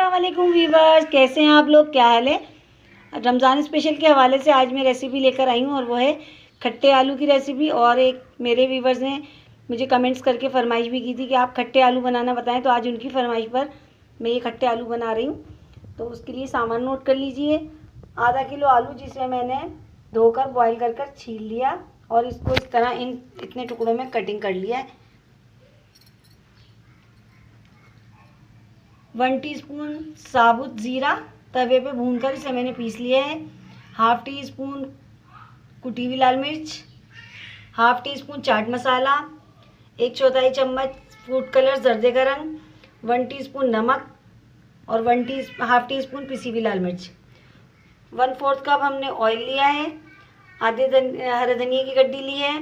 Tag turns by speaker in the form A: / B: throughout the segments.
A: अस्सलाम वालेकुम वीवर्स, कैसे हैं आप लोग? क्या हाल है? रमज़ान स्पेशल के हवाले से आज मैं रेसिपी लेकर आई हूँ और वो है खट्टे आलू की रेसिपी। और एक मेरे वीवर्स ने मुझे कमेंट्स करके फरमाइश भी की थी कि आप खट्टे आलू बनाना बताएं, तो आज उनकी फरमाइश पर मैं ये खट्टे आलू बना रही हूँ। तो उसके लिए सामान नोट कर लीजिए। आधा किलो आलू जिसे मैंने धोकर बॉयल कर कर छील लिया और इसको इस तरह इतने टुकड़ों में कटिंग कर लिया है। 1 टीस्पून साबुत ज़ीरा तवे पे भूनकर इसे मैंने पीस लिया है। हाफ़ टी स्पून कुटी हुई लाल मिर्च, half tea spoon chaat masala, 1/4 चम्मच फूड कलर जर्दे का रंग, 1 टीस्पून नमक और हाफ़ टी स्पून पिसी हुई लाल मिर्च। 1/4 कप हमने ऑयल लिया है। आधे हरे धनिया की गड्डी ली है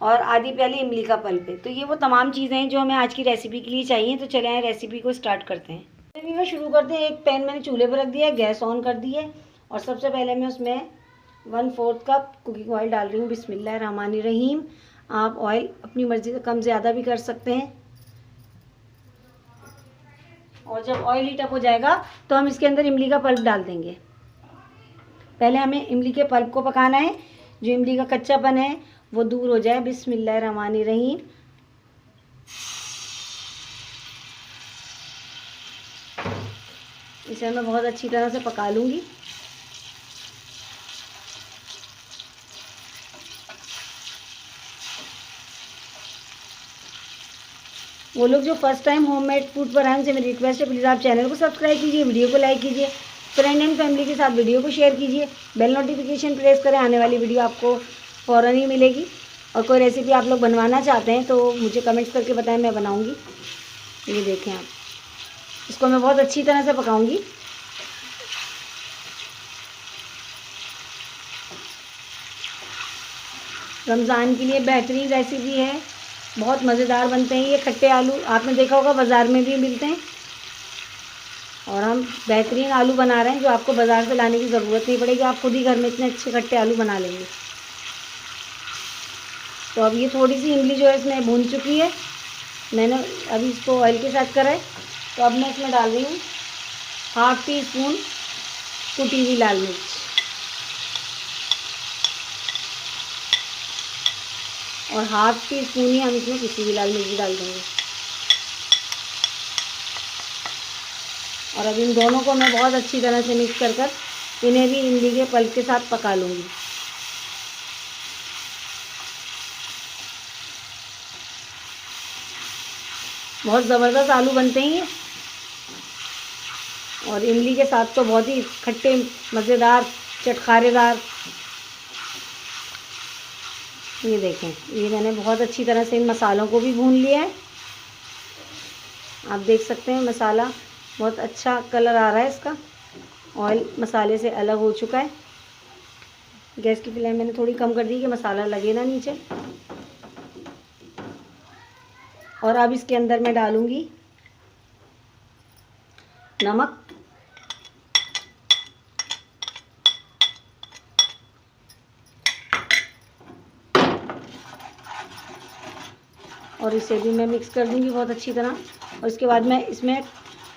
A: और आधी प्याली इमली का पल्प है। तो ये वो तमाम चीज़ें हैं जो हमें आज की रेसिपी के लिए चाहिए। तो चले आए रेसिपी को स्टार्ट करते हैं। रेसिपी में शुरू करते हैं। एक पैन मैंने चूल्हे पर रख दिया है, गैस ऑन कर दी है और सबसे पहले मैं उसमें 1/4 कप कुकिंग ऑयल डाल रही हूँ। बिस्मिल्लाहिर्रहमानिर्रहीम। आप ऑयल अपनी मर्ज़ी से कम ज़्यादा भी कर सकते हैं। और जब ऑयल हीट अप हो जाएगा तो हम इसके अंदर इमली का पल्प डाल देंगे। पहले हमें इमली के पल्प को पकाना है, जो इमली का कच्चापन है वो दूर हो जाए। बिस्मिल्लाहिर्रहमानिर्रहीम। इसे मैं बहुत अच्छी तरह से पका लूँगी। वो लोग जो फर्स्ट टाइम होममेड फूड पर आए उनसे मेरी रिक्वेस्ट है, प्लीज़ आप चैनल को सब्सक्राइब कीजिए, वीडियो को लाइक कीजिए, फ्रेंड एंड फैमिली के साथ वीडियो को शेयर कीजिए, बेल नोटिफिकेशन प्रेस करें, आने वाली वीडियो आपको फ़ौरन ही मिलेगी। और कोई रेसिपी आप लोग बनवाना चाहते हैं तो मुझे कमेंट्स करके बताएं, मैं बनाऊँगी। ये देखें आप, इसको मैं बहुत अच्छी तरह से पकाऊँगी। रमज़ान के लिए बेहतरीन रेसिपी है, बहुत मज़ेदार बनते हैं ये खट्टे आलू। आपने देखा होगा बाज़ार में भी मिलते हैं और हम बेहतरीन आलू बना रहे हैं जो आपको बाज़ार से लाने की ज़रूरत नहीं पड़ेगी। आप खुद ही घर में इतने अच्छे खट्टे आलू बना लेंगे। तो अब ये थोड़ी सी इमली जो है इसमें भून चुकी है, मैंने अभी इसको ऑयल के साथ करा है। तो अब मैं इसमें डाल रही हूँ हाफ़ टी स्पून कुटी हुई लाल मिर्च और हाफ़ टी स्पून ही हम इसमें पिसी हुई लाल मिर्च डाल देंगे। और अब इन दोनों को मैं बहुत अच्छी तरह से मिक्स कर कर इन्हें भी इमली के पल्प के साथ पका लूँगी। बहुत ज़बरदस्त आलू बनते हैं ये और इमली के साथ तो बहुत ही खट्टे, मज़ेदार, चटखारेदार। ये देखें, ये मैंने बहुत अच्छी तरह से इन मसालों को भी भून लिया है। आप देख सकते हैं मसाला बहुत अच्छा कलर आ रहा है इसका, ऑयल मसाले से अलग हो चुका है। गैस की फ्लेम मैंने थोड़ी कम कर दी कि मसाला लगे ना नीचे। और अब इसके अंदर मैं डालूँगी नमक, और इसे भी मैं मिक्स कर दूँगी बहुत अच्छी तरह। और इसके बाद मैं इसमें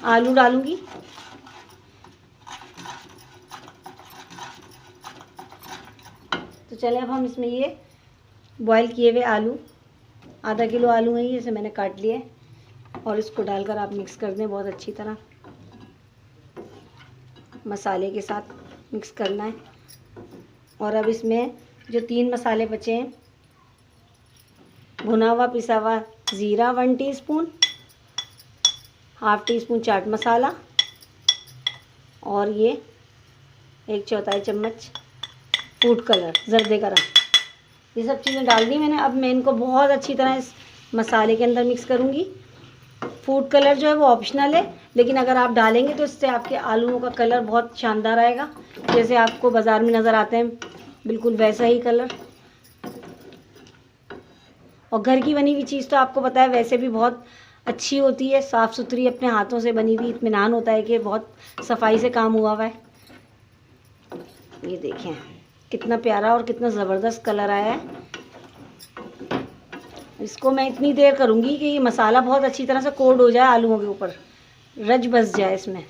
A: आलू डालूँगी। तो चलिए अब हम इसमें ये बॉईल किए हुए आलू, आधा किलो आलू है ये, इसे मैंने काट लिया है और इसको डालकर आप मिक्स कर दें बहुत अच्छी तरह। मसाले के साथ मिक्स करना है। और अब इसमें जो 3 मसाले बचे हैं, भुना हुआ पिसा हुआ ज़ीरा 1 teaspoon, half tea spoon chaat masala और ये 1/4 चम्मच फूड कलर जर्दे का रंग, ये सब चीज़ें डाल दी मैंने। अब मैं इनको बहुत अच्छी तरह इस मसाले के अंदर मिक्स करूँगी। फूड कलर जो है वो ऑप्शनल है, लेकिन अगर आप डालेंगे तो इससे आपके आलूओं का कलर बहुत शानदार आएगा, जैसे आपको बाज़ार में नज़र आते हैं, बिल्कुल वैसा ही कलर। और घर की बनी हुई चीज़ तो आपको पता है वैसे भी बहुत अच्छी होती है, साफ़ सुथरी, अपने हाथों से बनी हुई, इत्मीनान होता है कि बहुत सफाई से काम हुआ हुआ है। ये देखें कितना प्यारा और कितना ज़बरदस्त कलर आया है। इसको मैं इतनी देर करूँगी कि ये मसाला बहुत अच्छी तरह से कोट हो जाए, आलूओं के ऊपर रच बस जाए इसमें।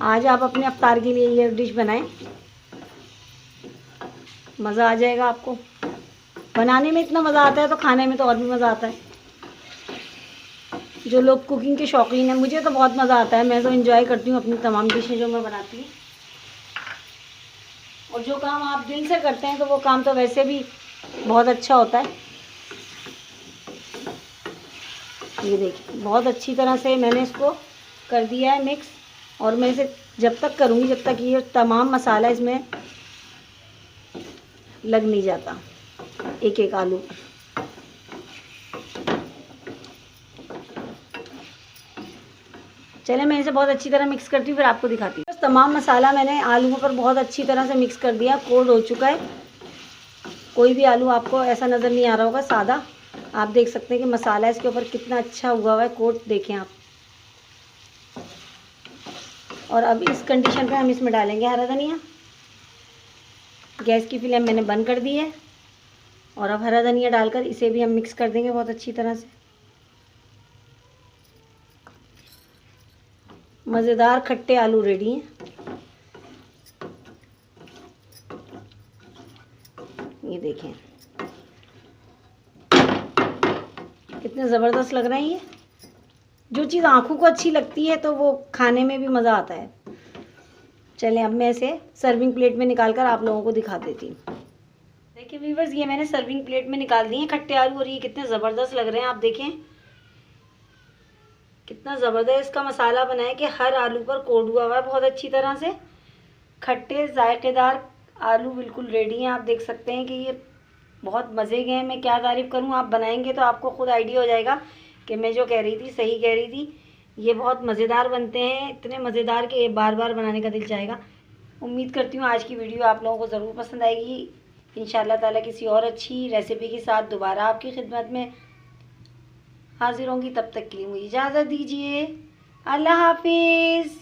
A: आज आप अपने अफ्तार के लिए ये डिश बनाएं, मज़ा आ जाएगा आपको। बनाने में इतना मज़ा आता है तो खाने में तो और भी मज़ा आता है। जो लोग कुकिंग के शौकीन हैं, मुझे तो बहुत मज़ा आता है, मैं तो एंजॉय करती हूँ अपनी तमाम डिशें जो मैं बनाती हूँ। और जो काम आप दिल से करते हैं तो वो काम तो वैसे भी बहुत अच्छा होता है। ये देखिए बहुत अच्छी तरह से मैंने इसको कर दिया है मिक्स, और मैं इसे जब तक करूँगी जब तक ये तमाम मसाला इसमें लग नहीं जाता एक एक आलू पर। चले मैं इसे बहुत अच्छी तरह मिक्स करती हूँ, फिर आपको दिखाती हूँ। तमाम मसाला मैंने आलूओं पर बहुत अच्छी तरह से मिक्स कर दिया, कोट हो चुका है। कोई भी आलू आपको ऐसा नज़र नहीं आ रहा होगा सादा, आप देख सकते हैं कि मसाला इसके ऊपर कितना अच्छा हुआ है, कोट देखें आप। और अब इस कंडीशन पे हम इसमें डालेंगे हरा धनिया। गैस की फ्लेम मैंने बंद कर दी है, और अब हरा धनिया डालकर इसे भी हम मिक्स कर देंगे बहुत अच्छी तरह से। मज़ेदार खट्टे आलू रेडी हैं। ये देखें कितने ज़बरदस्त लग रहे हैं ये। जो चीज़ आँखों को अच्छी लगती है तो वो खाने में भी मज़ा आता है। चलें अब मैं इसे सर्विंग प्लेट में निकाल कर आप लोगों को दिखा देती हूँ। देखिए व्यूअर्स, ये मैंने सर्विंग प्लेट में निकाल दिए हैं खट्टे आलू, और ये कितने ज़बरदस्त लग रहे हैं। आप देखें कितना ज़बरदस्त इसका मसाला बना है कि हर आलू पर कोट हुआ हुआ है बहुत अच्छी तरह से। खट्टे जायकेदार आलू बिल्कुल रेडी हैं। आप देख सकते हैं कि ये बहुत मज़े के हैं। मैं क्या तारीफ़ करूँ, आप बनाएंगे तो आपको खुद आइडिया हो जाएगा कि मैं जो कह रही थी सही कह रही थी। ये बहुत मज़ेदार बनते हैं, इतने मज़ेदार कि बार बार बनाने का दिल चाहेगा। उम्मीद करती हूँ आज की वीडियो आप लोगों को ज़रूर पसंद आएगी। इंशाअल्लाह ताला किसी और अच्छी रेसिपी के साथ दोबारा आपकी खिदमत में हाजिर होंगी। तब तक के लिए मुझे इजाज़त दीजिए। अल्लाह हाफिज़।